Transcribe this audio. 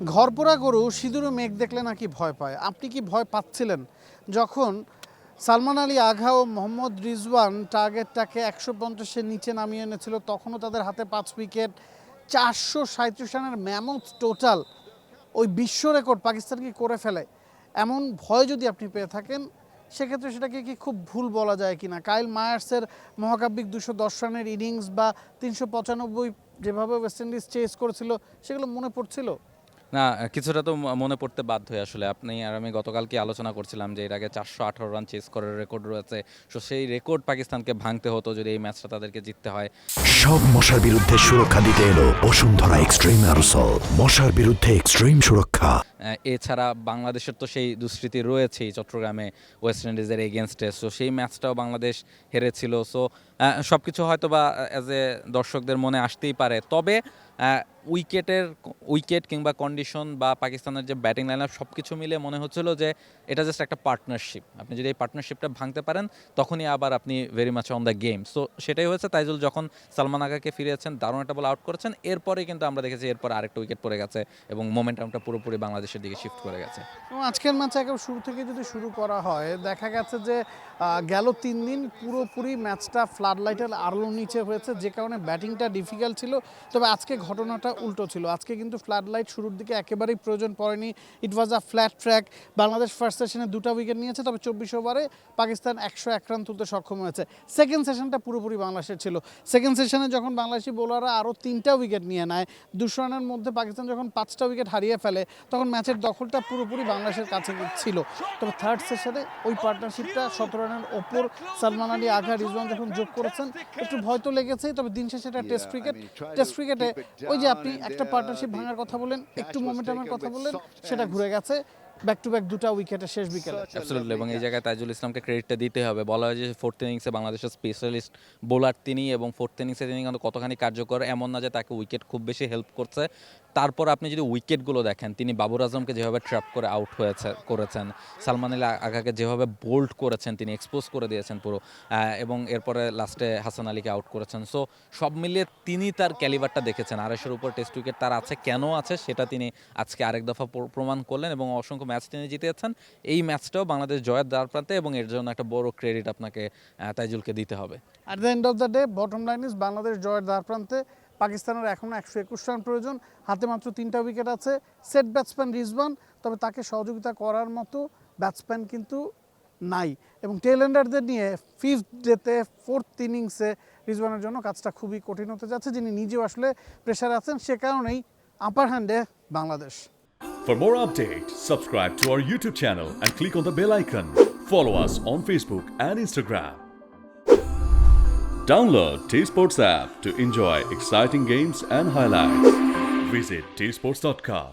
ঘরপোড়া গরু সিঁদুরে মেঘ দেখলে নাকি ভয় পায়। আপনি কি ভয় পাচ্ছিলেন যখন সালমান আলী আঘা ও মোহাম্মদ রিজওয়ান টার্গেটটাকে 150-এর নিচে নামিয়ে এনেছিল? তখনও তাদের হাতে 5 উইকেট, 437 রানের ম্যামথ টোটাল, ওই বিশ্ব রেকর্ড পাকিস্তান কি করে ফেলে? এমন ভয় যদি আপনি পেয়ে থাকেন, সেক্ষেত্রে সেটাকে কি খুব ভুল বলা যায় কিনা? কাইল মায়ার্সের মহাকাব্যিক 210 রানের ইনিংস বা 395 যেভাবে ওয়েস্ট ইন্ডিজ চেস করেছিল, সেগুলো মনে পড়ছিল? না, কিছুটা তো মনে পড়তে বাধ্যই আসলে। আপনি আর আমি গতকালকে আলোচনা করছিলাম যে এর আগে 418 রান চেস করার রেকর্ড রয়েছে। সো সেই রেকর্ড পাকিস্তানকে ভাঙতে হতো যদি এই ম্যাচটা তাদেরকে জিততে হয়। সব মশার বিরুদ্ধে সুরক্ষা দিতে এলো বসুন্ধরা এক্সট্রিম অ্যারোসল, মশার বিরুদ্ধে এক্সট্রিম সুরক্ষা। এছাড়া বাংলাদেশের তো সেই দুষ্কৃতি রয়েছেই চট্টগ্রামে ওয়েস্ট ইন্ডিজের এগেনস্টে। সো সেই ম্যাচটাও বাংলাদেশ হেরেছিল। সো সব কিছু হয়তো বা অ্যাজ এ দর্শকদের মনে আসতেই পারে। তবে উইকেট কিংবা কন্ডিশন বা পাকিস্তানের যে ব্যাটিং লাইন আপ সব কিছু মিলে মনে হচ্ছিল যে এটা জাস্ট একটা পার্টনারশিপ। আপনি যদি এই পার্টনারশিপটা ভাঙতে পারেন তখনই আবার আপনি very much on the game. So সেটাই হয়েছে। তাইজুল যখন সালমান আগাকে ফিরিয়েছেন, দারুণ একটা বল আউট করেছেন, এরপরেই কিন্তু আমরা দেখেছি এরপর আরেকটা উইকেট পড়ে গেছে এবং মোমেন্টামটা পুরোপুরি বাংলাদেশের দিকে শিফট করে গেছে। এবং আজকের ম্যাচে একেবারে শুরু থেকে যদি শুরু করা হয়, দেখা গেছে যে গেল 3 দিন পুরোপুরি ম্যাচটা ফ্লাড লাইটের আলোর নিচে হয়েছে, যে কারণে ব্যাটিংটা ডিফিকাল্ট ছিল। তবে আজকে ঘটনাটা উল্টো ছিল। আজকে কিন্তু ফ্লাড লাইট শুরুর দিকে একেবারেই প্রয়োজন পড়েনি। It was a flat track. Bangladesh first সেশনে 2টা উইকেট নিয়েছে, তবে 24 ওভারে পাকিস্তান 101 রান তুলতে সক্ষম হয়েছে। সেকেন্ড সেশনটা পুরোপুরি বাংলাদেশের ছিল। সেকেন্ড সেশনে যখন বাংলাদেশি বোলাররা আরও 3টা উইকেট নিয়ে নেয়, 200 রানের মধ্যে পাকিস্তান যখন 5টা উইকেট হারিয়ে ফেলে, তখন ম্যাচের দখলটা পুরোপুরি বাংলাদেশের কাছে ছিল। তবে থার্ড সেশনে ওই পার্টনারশিপটা 17 রানের ওপর সালমান আলী আঘা রিজওয়ান যখন যোগ করেছেন, একটু ভয় তো লেগেছেই। তবে দিন শেষে এটা টেস্ট ক্রিকেটে ওই যে আপনি একটা পার্টনারশিপ ভাঙার কথা বলেন, একটু মোমেন্টামের কথা বলেন, সেটা ঘুরে গেছে ব্যাক টু ব্যাক 2টা উইকেটে শেষ বিকেলে। অ্যাবসলিউটলি। এবং এই জায়গায় তাইজুল ইসলামকে ক্রেডিটটা দিতে হবে। বলা হয় যে ফোর্থ ইনিংসে বাংলাদেশের স্পেশালিস্ট বোলার তিনি, এবং ফোর্থ ইনিংসে তিনি কিন্তু কতখানি কার্যকর, এমন না যে তাকে উইকেট খুব বেশি হেল্প করছে। তারপর আপনি যদি উইকেটগুলো দেখেন, তিনি বাবর আজমকে যেভাবে ট্র্যাপ করে আউট করেছেন, সালমান আলী আগাকে যেভাবে বোল্ড করেছেন, তিনি এক্সপোজ করে দিয়েছেন পুরো, এবং এরপরে লাস্টে হাসান আলীকে আউট করেছেন। সো সব মিলিয়ে তিনি তার ক্যালিবারটা দেখেছেন। 250-এর উপর টেস্ট উইকেট তার আছে, কেন আছে সেটা তিনি আজকে আরেক দফা প্রমাণ করলেন এবং অসংখ্য ম্যাচ তিনি জিতেছেন। এই ম্যাচটাও বাংলাদেশ জয়ের দ্বার প্রান্তে, এবং এর জন্য একটা বড় ক্রেডিট আপনাকে তাইজুলকে দিতে হবে। At the end of the day, bottom line is Bangladesh জয়ের দ্বার প্রান্তে। পাকিস্তানের এখনও 121 রান প্রয়োজন, হাতে মাত্র 3টা উইকেট আছে। সেট ব্যাটসম্যান রিজওয়ান, তবে তাকে সহযোগিতা করার মতো ব্যাটসম্যান কিন্তু নাই। এবং টেল এন্ডারদের নিয়ে ফিফথ ডেতে ফোর্থ ইনিংসে রিজওয়ানের জন্য কাজটা খুবই কঠিন হতে যাচ্ছে, যিনি নিজেও আসলে প্রেশারে আছেন। সে কারণেই আপার হ্যান্ডে Bangladesh. For more updates, subscribe to our YouTube channel and click on the bell icon. Follow us on Facebook and Instagram. Download T-Sports app to enjoy exciting games and highlights. Visit tsports.com.